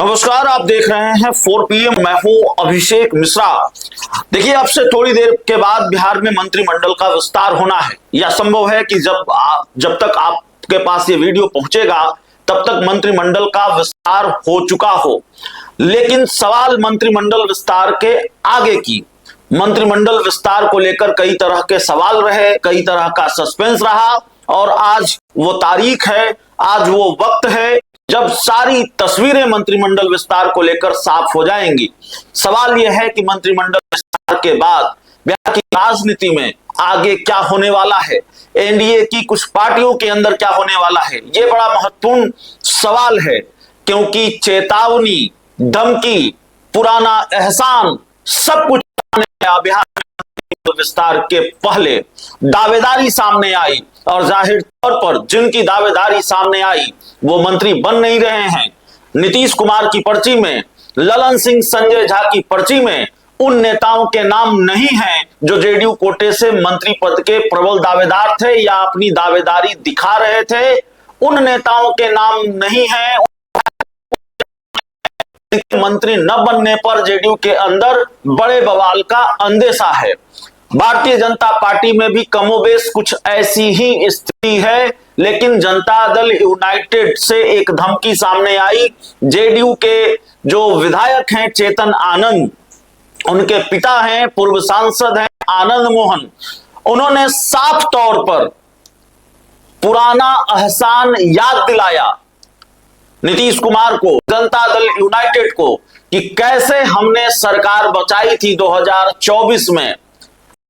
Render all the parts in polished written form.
नमस्कार, आप देख रहे हैं 4 PM। मैं हूं अभिषेक मिश्रा। देखिए, अब से थोड़ी देर के बाद बिहार में मंत्रिमंडल का विस्तार होना है। यह संभव है कि जब तक आपके पास ये वीडियो पहुंचेगा तब तक मंत्रिमंडल का विस्तार हो चुका हो। लेकिन सवाल मंत्रिमंडल विस्तार के आगे की, मंत्रिमंडल विस्तार को लेकर कई तरह के सवाल रहे, कई तरह का सस्पेंस रहा और आज वो तारीख है, आज वो वक्त है जब सारी तस्वीरें मंत्रिमंडल विस्तार को लेकर साफ हो जाएंगी। सवाल यह है कि मंत्रिमंडल विस्तार के बाद बिहार की राजनीति में आगे क्या होने वाला है, एनडीए की कुछ पार्टियों के अंदर क्या होने वाला है। यह बड़ा महत्वपूर्ण सवाल है, क्योंकि चेतावनी, धमकी, पुराना एहसान सब कुछ बिहार विस्तार के पहले दावेदारी सामने आई और जाहिर तौर पर जिनकी दावेदारी सामने आई वो मंत्री बन नहीं रहे हैं। नीतीश कुमार की पर्ची में, ललन सिंह संजय झा की पर्ची में उन नेताओं के नाम नहीं हैं जो जेडीयू कोटे से मंत्री पद के प्रबल दावेदार थे या अपनी दावेदारी दिखा रहे थे। उन नेताओं के नाम नहीं हैं। मंत्री न बनने पर जेडीयू के अंदर बड़े बवाल का अंदेशा है। भारतीय जनता पार्टी में भी कमोबेश कुछ ऐसी ही स्थिति है, लेकिन जनता दल यूनाइटेड से एक धमकी सामने आई। जेडीयू के जो विधायक हैं चेतन आनंद, उनके पिता हैं, पूर्व सांसद हैं आनंद मोहन, उन्होंने साफ तौर पर पुराना एहसान याद दिलाया नीतीश कुमार को, जनता दल यूनाइटेड को, कि कैसे हमने सरकार बचाई थी 2024 में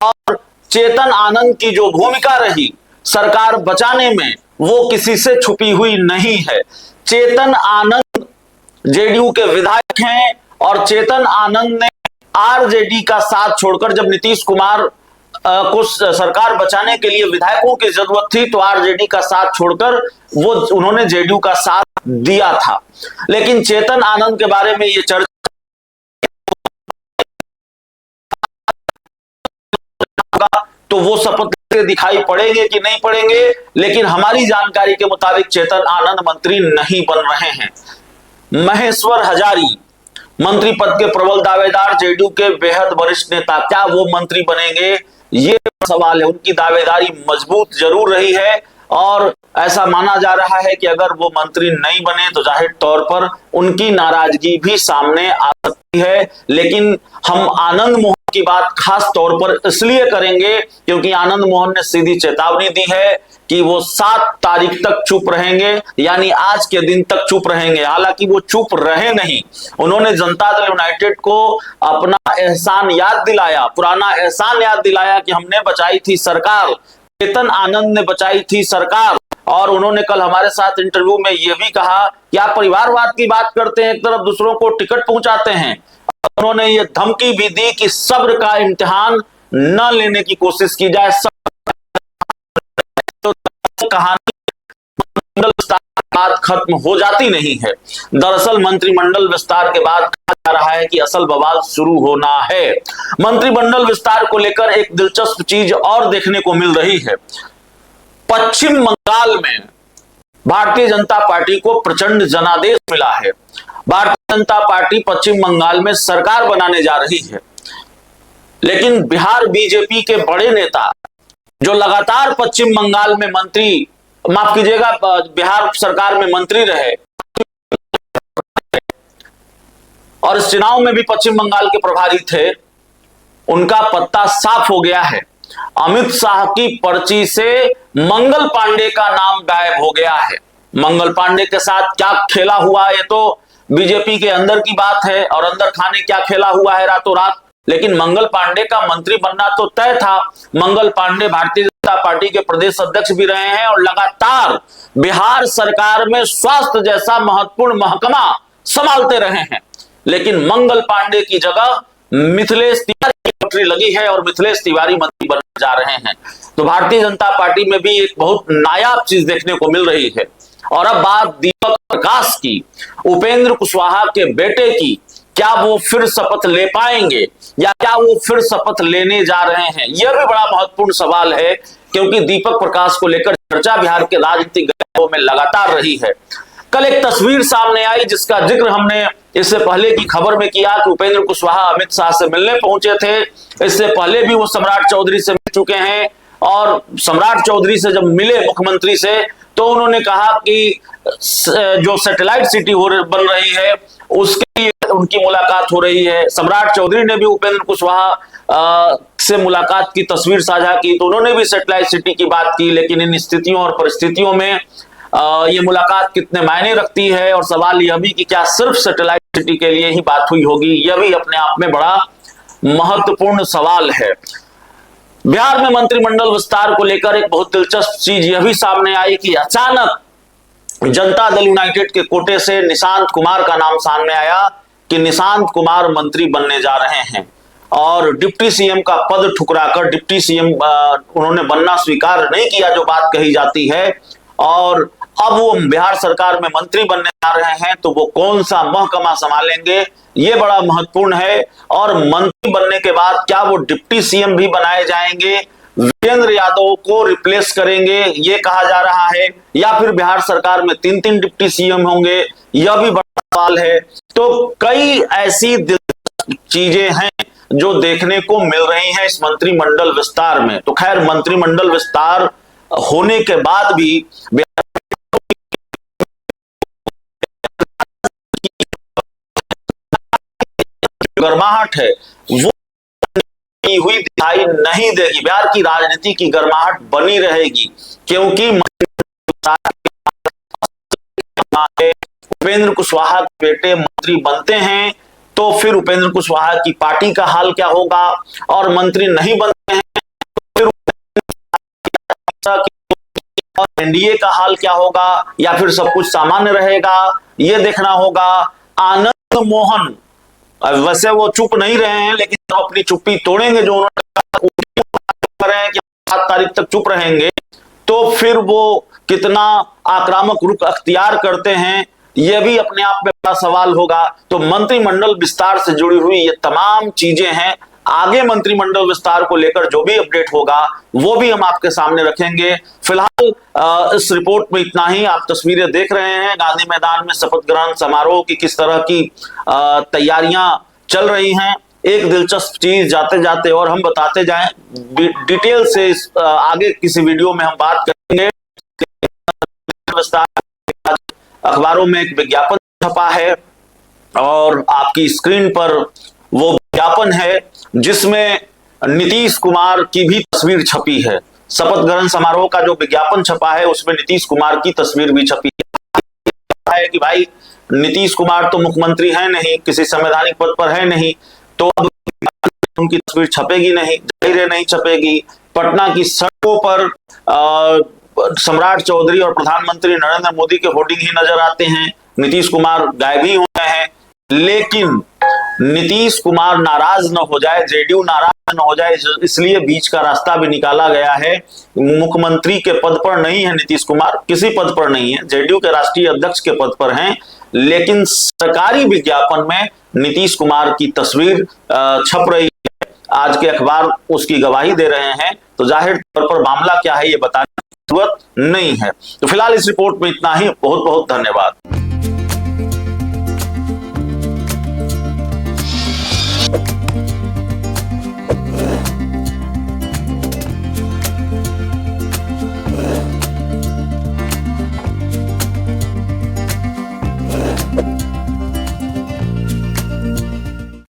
और चेतन आनंद की जो भूमिका रही सरकार बचाने में वो किसी से छुपी हुई नहीं है। चेतन आनंद जेडीयू के विधायक हैं और चेतन आनंद ने आरजेडी का साथ छोड़कर, जब नीतीश कुमार को सरकार बचाने के लिए विधायकों की जरूरत थी तो आरजेडी का साथ छोड़कर उन्होंने जेडीयू का साथ दिया था। लेकिन चेतन आनंद के बारे में ये चर्चा तो वो शपथ दिखाई पड़ेंगे कि नहीं पड़ेंगे, लेकिन हमारी जानकारी के मुताबिक चेतन आनंद मंत्री नहीं बन रहे हैं। महेश्वर हजारी मंत्री पद के प्रबल दावेदार, जेडीयू के बेहद वरिष्ठ नेता, क्या वो मंत्री बनेंगे, ये सवाल है। उनकी दावेदारी मजबूत जरूर रही है और ऐसा माना जा रहा है कि अगर वो मंत्री नहीं बने तो जाहिर तौर पर उनकी नाराजगी भी सामने आ सकती है। लेकिन हम आनंद मोहन की बात खास तौर पर इसलिए करेंगे क्योंकि आनंद मोहन ने सीधी चेतावनी दी है कि वो 7 तारीख तक चुप रहेंगे, यानी आज के दिन तक चुप रहेंगे। हालांकि वो चुप रहे नहीं, उन्होंने जनता दल यूनाइटेड को अपना एहसान याद दिलाया, पुराना एहसान याद दिलाया कि हमने बचाई थी सरकार, चेतन आनंद ने बचाई थी सरकार। और उन्होंने कल हमारे साथ इंटरव्यू में यह भी कहा कि आप परिवारवाद की बात करते हैं, एक तरफ दूसरों को टिकट पहुंचाते हैं। उन्होंने ये धमकी भी दी कि सब्र का इम्तिहान न लेने की कोशिश की जाए। तो कहानी मंत्रिमंडल विस्तार के बाद खत्म हो जाती नहीं है। दरअसल मंत्रिमंडल विस्तार के बाद कहा जा रहा है कि असल बवाल शुरू होना है। मंत्रिमंडल विस्तार को लेकर एक दिलचस्प चीज और देखने को मिल रही है। पश्चिम बंगाल में भारतीय जनता पार्टी को प्रचंड जनादेश मिला है। भारतीय जनता पार्टी पश्चिम बंगाल में सरकार बनाने जा रही है, लेकिन बिहार बीजेपी के बड़े नेता जो लगातार पश्चिम बंगाल में मंत्री, माफ कीजिएगा, बिहार सरकार में मंत्री रहे और इस चुनाव में भी पश्चिम बंगाल के प्रभारी थे, उनका पत्ता साफ हो गया है। अमित शाह की पर्ची से मंगल पांडे का नाम गायब हो गया है। मंगल पांडे के साथ क्या खेला हुआ ये तो बीजेपी के अंदर की बात है और अंदर खाने क्या खेला हुआ है रातों रात, लेकिन मंगल पांडे का मंत्री बनना तो तय था। मंगल पांडे भारतीय जनता पार्टी के प्रदेश अध्यक्ष भी रहे हैं और लगातार बिहार सरकार में स्वास्थ्य जैसा महत्वपूर्ण महकमा संभालते रहे हैं। लेकिन मंगल पांडे की जगह मिथिलेश तिवारी की पटरी लगी है और मिथिलेश तिवारी मंत्री बनने जा रहे हैं। तो भारतीय जनता पार्टी में भी एक बहुत नायाब चीज देखने को मिल रही है। और अब बात दीपक प्रकाश की, उपेंद्र कुशवाहा के बेटे की, क्या वो फिर शपथ ले पाएंगे या क्या वो फिर शपथ लेने जा रहे हैं, यह भी बड़ा महत्वपूर्ण सवाल है, क्योंकि दीपक प्रकाश को लेकर चर्चा बिहार के राजनीतिक में लगातार रही है। कल एक तस्वीर सामने आई जिसका जिक्र हमने इससे पहले की खबर में किया कि उपेंद्र कुशवाहा अमित शाह से मिलने पहुंचे थे। इससे पहले भी वो सम्राट चौधरी से मिल चुके हैं और सम्राट चौधरी से जब मिले मुख्यमंत्री से तो उन्होंने कहा कि जो सैटेलाइट सिटी बन रही है उसके लिए उनकी मुलाकात हो रही है। सम्राट चौधरी ने भी उपेंद्र कुशवाहा से मुलाकात की तस्वीर साझा की, तो उन्होंने भी सैटेलाइट सिटी की बात की। लेकिन इन स्थितियों और परिस्थितियों में ये मुलाकात कितने मायने रखती है और सवाल यह भी कि क्या सिर्फ सैटेलाइट सिटी के लिए ही बात हुई होगी, यह भी अपने आप में बड़ा महत्वपूर्ण सवाल है। बिहार में मंत्रिमंडल विस्तार को लेकर एक बहुत दिलचस्प चीज यह भी सामने आई कि अचानक जनता दल यूनाइटेड के कोटे से निशांत कुमार का नाम सामने आया कि निशांत कुमार मंत्री बनने जा रहे हैं और डिप्टी सीएम का पद ठुकराकर डिप्टी सीएम उन्होंने बनना स्वीकार नहीं किया, जो बात कही जाती है। और अब वो बिहार सरकार में मंत्री बनने जा रहे हैं, तो वो कौन सा महकमा संभालेंगे ये बड़ा महत्वपूर्ण है। और मंत्री बनने के बाद क्या वो डिप्टी सीएम भी बनाए जाएंगे, वीरेंद्र यादव को रिप्लेस करेंगे ये कहा जा रहा है, या फिर बिहार सरकार में 3-3 डिप्टी सीएम होंगे, यह भी बड़ा सवाल है। तो कई ऐसी दिलचस्प चीजें हैं जो देखने को मिल रही हैं इस मंत्रिमंडल विस्तार में। तो खैर, मंत्रिमंडल विस्तार होने के बाद भी गर्माहट है वो हुई दिखाई नहीं देगी। बिहार की राजनीति की गर्माहट बनी रहेगी, क्योंकि उपेंद्र कुशवाहा के बेटे मंत्री बनते हैं तो फिर उपेंद्र कुशवाहा की पार्टी का हाल क्या होगा, और मंत्री नहीं बनते हैं तो फिर एनडीए का हाल क्या होगा, या फिर सब कुछ सामान्य रहेगा, ये देखना होगा। आनंद मोहन वैसे वो चुप नहीं रहे हैं, लेकिन अपनी चुप्पी तोड़ेंगे, जो उन्होंने कि 7 तारीख तक चुप रहेंगे, तो फिर वो कितना आक्रामक रुख अख्तियार करते हैं यह भी अपने आप में बड़ा सवाल होगा। तो मंत्रिमंडल विस्तार से जुड़ी हुई ये तमाम चीजें हैं। आगे मंत्रिमंडल विस्तार को लेकर जो भी अपडेट होगा वो भी हम आपके सामने रखेंगे। फिलहाल इस रिपोर्ट में इतना ही। आप तस्वीरें देख रहे हैं गांधी मैदान में शपथ ग्रहण समारोह की किस तरह की तैयारियां चल रही हैं। एक दिलचस्प चीज जाते जाते और हम बताते जाएं, डिटेल से आगे किसी वीडियो में हम बात करेंगे। अखबारों में एक विज्ञापन छपा है और आपकी स्क्रीन पर वो विज्ञापन है जिसमें नीतीश कुमार की भी तस्वीर छपी है। शपथ ग्रहण समारोह का जो विज्ञापन छपा है उसमें नीतीश कुमार की तस्वीर भी छपी है कि भाई नीतीश कुमार तो मुख्यमंत्री है नहीं, किसी संवैधानिक पद पर है नहीं, तो अब उनकी तस्वीर छपेगी नहीं, जाहिर है नहीं छपेगी। पटना की सड़कों पर सम्राट चौधरी और प्रधानमंत्री नरेंद्र मोदी के होर्डिंग ही नजर आते हैं। नीतीश कुमार गायब ही हो गए हैं। लेकिन नीतीश कुमार नाराज न हो जाए, जेडीयू नाराज न हो जाए, इसलिए बीच का रास्ता भी निकाला गया है। मुख्यमंत्री के पद पर नहीं है नीतीश कुमार, किसी पद पर नहीं है, जेडीयू के राष्ट्रीय अध्यक्ष के पद पर हैं, लेकिन सरकारी विज्ञापन में नीतीश कुमार की तस्वीर छप रही है। आज के अखबार उसकी गवाही दे रहे हैं, तो जाहिर तौर पर मामला क्या है ये बताने की जरूरत नहीं है। तो फिलहाल इस रिपोर्ट में इतना ही। बहुत बहुत धन्यवाद।